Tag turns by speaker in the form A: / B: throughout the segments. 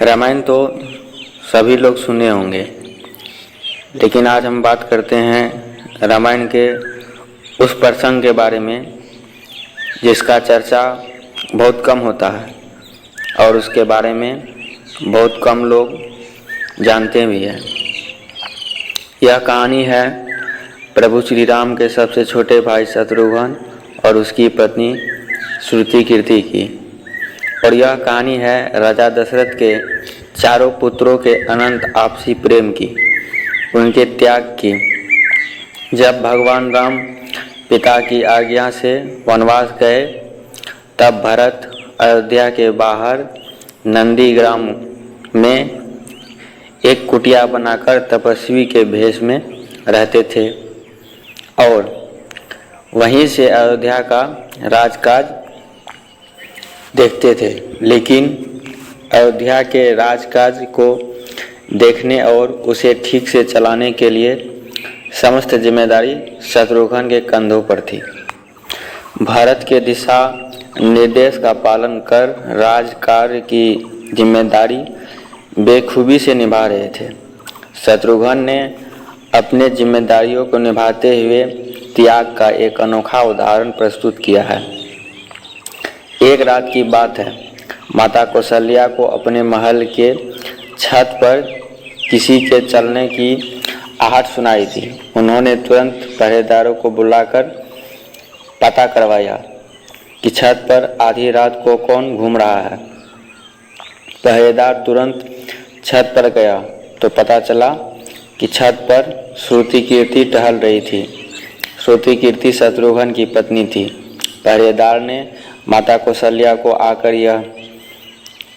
A: रामायण तो सभी लोग सुने होंगे, लेकिन आज हम बात करते हैं रामायण के उस प्रसंग के बारे में जिसका चर्चा बहुत कम होता है और उसके बारे में बहुत कम लोग जानते भी हैं। यह कहानी है प्रभु श्री राम के सबसे छोटे भाई शत्रुघ्न और उसकी पत्नी श्रुतिकीर्ति की। और यह कहानी है राजा दशरथ के चारों पुत्रों के अनंत आपसी प्रेम की, उनके त्याग की। जब भगवान राम पिता की आज्ञा से वनवास गए तब भरत अयोध्या के बाहर नंदीग्राम में एक कुटिया बनाकर तपस्वी के भेष में रहते थे और वहीं से अयोध्या का राजकाज देखते थे। लेकिन अयोध्या के राजकाज को देखने और उसे ठीक से चलाने के लिए समस्त जिम्मेदारी शत्रुघ्न के कंधों पर थी। भारत के दिशा निर्देश का पालन कर राजकार्य की जिम्मेदारी बेखूबी से निभा रहे थे। शत्रुघ्न ने अपने जिम्मेदारियों को निभाते हुए त्याग का एक अनोखा उदाहरण प्रस्तुत किया है। एक रात की बात है, माता कौशल्या को अपने महल के छत पर किसी के चलने की आहट सुनाई थी। उन्होंने तुरंत पहरेदारों को बुलाकर पता करवाया कि छत पर आधी रात को कौन घूम रहा है। पहरेदार तुरंत छत पर गया तो पता चला कि छत पर श्रुतिकीर्ति टहल रही थी। श्रुतिकीर्ति शत्रुघ्न की पत्नी थी। पहरेदार ने माता कौशल्या को आकर यह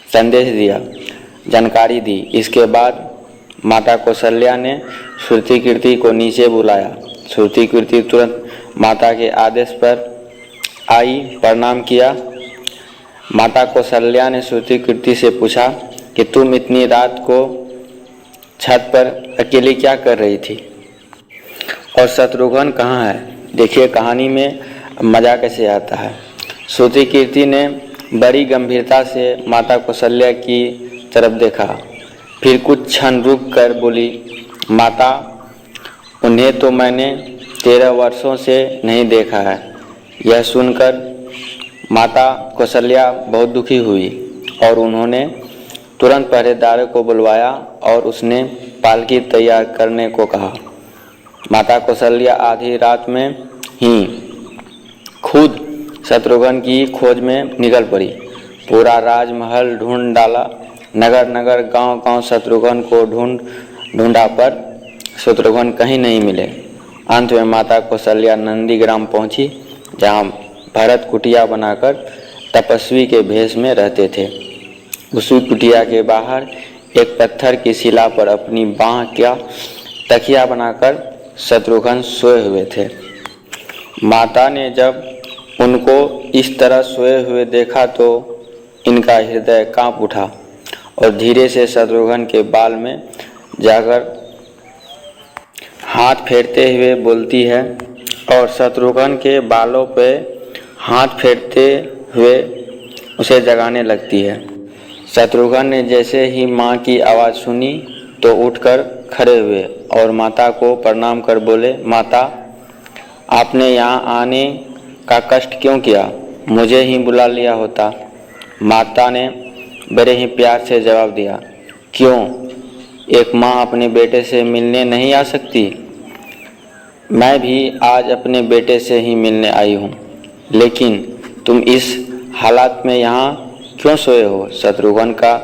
A: संदेश दिया, जानकारी दी। इसके बाद माता कौशल्या ने श्रुतिकीर्ति को नीचे बुलाया। श्रुतिकीर्ति तुरंत माता के आदेश पर आई, प्रणाम किया। माता कौशल्या ने श्रुतिकीर्ति से पूछा कि तुम इतनी रात को छत पर अकेली क्या कर रही थी और शत्रुघ्न कहाँ है? देखिए कहानी में मजा कैसे आता है। श्रुतिकीर्ति ने बड़ी गंभीरता से माता कौशल्या की तरफ देखा, फिर कुछ क्षण रुक कर बोली, माता, उन्हें तो मैंने 13 वर्षों से नहीं देखा है। यह सुनकर माता कौशल्या बहुत दुखी हुई और उन्होंने तुरंत पहरेदारों को बुलवाया और उसने पालकी तैयार करने को कहा। माता कौशल्या आधी रात में ही खुद शत्रुघ्न की खोज में निकल पड़ी। पूरा राजमहल ढूंढ डाला, नगर नगर गांव गांव शत्रुघ्न को ढूंढा पर शत्रुघ्न कहीं नहीं मिले। अंत में माता कौशल्या नंदीग्राम पहुंची, जहां भरत कुटिया बनाकर तपस्वी के भेष में रहते थे। उसी कुटिया के बाहर एक पत्थर की शिला पर अपनी बाह का तकिया बनाकर शत्रुघ्न सोए हुए थे। माता ने जब उनको इस तरह सोए हुए देखा तो इनका हृदय कांप उठा और धीरे से शत्रुघ्न के बाल में जाकर हाथ फेरते हुए बोलती है और शत्रुघ्न के बालों पे हाथ फेरते हुए उसे जगाने लगती है। शत्रुघ्न ने जैसे ही माँ की आवाज़ सुनी तो उठकर खड़े हुए और माता को प्रणाम कर बोले, माता, आपने यहाँ आने का कष्ट क्यों किया? मुझे ही बुला लिया होता। माता ने बड़े ही प्यार से जवाब दिया, क्यों, एक माँ अपने बेटे से मिलने नहीं आ सकती? मैं भी आज अपने बेटे से ही मिलने आई हूँ, लेकिन तुम इस हालात में यहाँ क्यों सोए हो? शत्रुघ्न का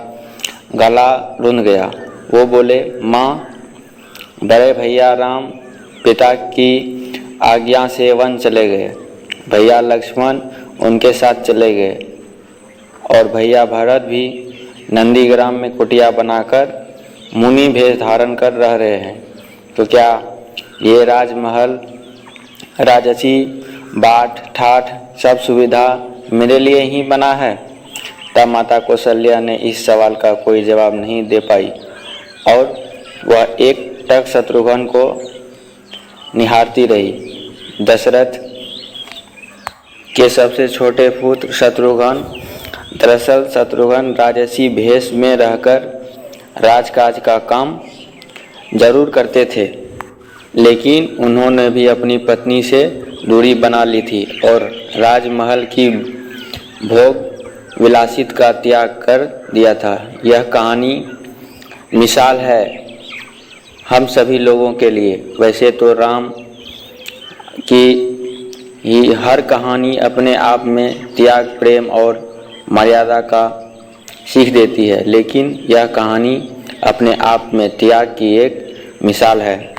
A: गला रुंध गया। वो बोले, माँ, बड़े भैया राम पिता की आज्ञा से वन चले गए। भैया लक्ष्मण उनके साथ चले गए और भैया भरत भी नंदीग्राम में कुटिया बनाकर मुनि भेष धारण कर रह रहे हैं। तो क्या ये राजमहल, राजसी, बाट ठाठ सब सुविधा मेरे लिए ही बना है? तब माता कौशल्या ने इस सवाल का कोई जवाब नहीं दे पाई और वह एक टक शत्रुघ्न को निहारती रही। दशरथ के सबसे छोटे पुत्र शत्रुघ्न दरअसल शत्रुघ्न राजसी भेष में रहकर राजकाज का काम जरूर करते थे, लेकिन उन्होंने भी अपनी पत्नी से दूरी बना ली थी और राजमहल की भोग विलासित का त्याग कर दिया था। यह कहानी मिसाल है हम सभी लोगों के लिए। वैसे तो राम की ही हर कहानी अपने आप में त्याग, प्रेम और मर्यादा का सीख देती है, लेकिन यह कहानी अपने आप में त्याग की एक मिसाल है।